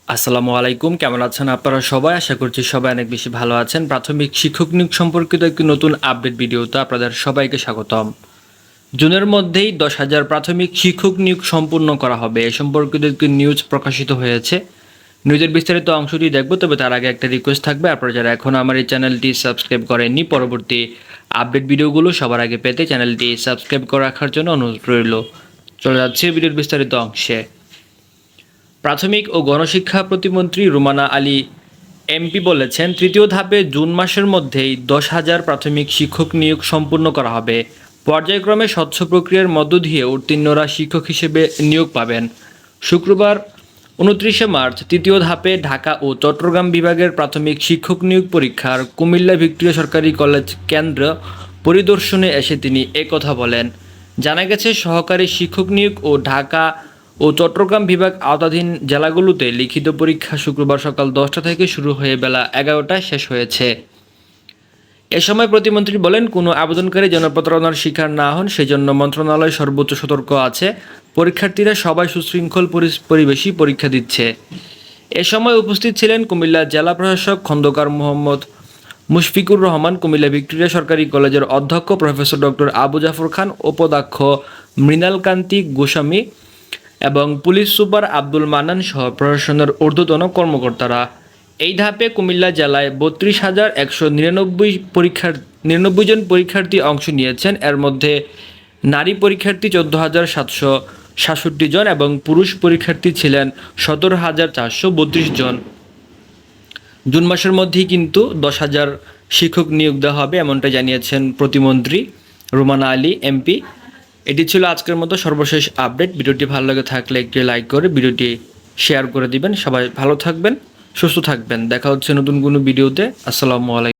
আসসালামু আলাইকুম, কেমন আছেন আপনারা সবাই? আশা করছি সবাই অনেক বেশি ভালো আছেন। প্রাথমিক শিক্ষক নিয়োগ সম্পর্কিত একটি নতুন আপডেট ভিডিওতে আপনাদের সবাইকে স্বাগতম। জুনের মধ্যেই 10,000 প্রাথমিক শিক্ষক নিয়োগ সম্পূর্ণ করা হবে, এ সম্পর্কিত একটি নিউজ প্রকাশিত হয়েছে। নিউজের বিস্তারিত অংশটি দেখব, তবে তার আগে একটা রিকোয়েস্ট থাকবে, আপনারা যারা এখন আমার এই চ্যানেলটি সাবস্ক্রাইব করেননি, পরবর্তী আপডেট ভিডিওগুলো সবার আগে পেতে চ্যানেলটি সাবস্ক্রাইব করে রাখার জন্য অনুরোধ রইল। চলে যাচ্ছে ভিডিওর বিস্তারিত অংশে। প্রাথমিক ও গণশিক্ষা প্রতিমন্ত্রী রুমানা আলী এমপি বলেছেন, তৃতীয় ধাপে জুন মাসের মধ্যেই 10,000 প্রাথমিক শিক্ষক নিয়োগ সম্পূর্ণ করা হবে। পর্যায়ক্রমে স্বচ্ছ প্রক্রিয়ার মধ্য দিয়ে উত্তীর্ণরা শিক্ষক হিসেবে নিয়োগ পাবেন। শুক্রবার 29 মার্চ তৃতীয় ধাপে ঢাকা ও চট্টগ্রাম বিভাগের প্রাথমিক শিক্ষক নিয়োগ পরীক্ষার কুমিল্লা ভিক্টোরিয়া সরকারি কলেজ কেন্দ্র পরিদর্শনে এসে তিনি একথা বলেন। জানা গেছে, সহকারী শিক্ষক নিয়োগ ও ঢাকা ও চট্টগ্রাম বিভাগ আওতাধীন জেলাগুলোতে লিখিত পরীক্ষা শুক্রবার সকাল 10টা থেকে শুরু হয়ে বেলা 11টায় শেষ হয়েছে। এ সময় প্রতিমন্ত্রী বলেন, কোনো আবেদনকারী যেন প্রতারণার শিকার না হন, সেজন্য মন্ত্রণালয় সর্বোচ্চ সতর্ক আছে। পরীক্ষার্থীরা সবাই সুশৃঙ্খল পরিবেশই পরীক্ষা দিচ্ছে। এ সময় উপস্থিত ছিলেন কুমিল্লা জেলা প্রশাসক খন্দকার মোহাম্মদ মুশফিকুর রহমান, কুমিল্লা ভিক্টোরিয়া সরকারি কলেজের অধ্যক্ষ প্রফেসর ডক্টর আবু জাফর খান, উপাধ্যক্ষ মৃণালকান্তি গোস্বামী এবং পুলিশ সুপার আব্দুল মান্নান সহ প্রশাসনের ঊর্ধ্বতন কর্মকর্তারা। এই ধাপে কুমিল্লা জেলায় 32,199 জন পরীক্ষার্থী অংশ নিয়েছেন। এর মধ্যে নারী পরীক্ষার্থী 14,766 জন এবং পুরুষ পরীক্ষার্থী ছিলেন 17,432 জন। জুন মাসের মধ্যেই কিন্তু 10,000 শিক্ষক নিয়োগ দেওয়া হবে, এমনটা জানিয়েছেন প্রতিমন্ত্রী রুমানা আলী এমপি। এটি ছিল আজকের মতো সর্বশেষ আপডেট। ভিডিওটি ভালো লাগে থাকলে একটি লাইক করে ভিডিওটি শেয়ার করে দিবেন। সবাই ভালো থাকবেন, সুস্থ থাকবেন। দেখা হচ্ছে নতুন কোনো ভিডিওতে। আসসালামু আলাইকুম।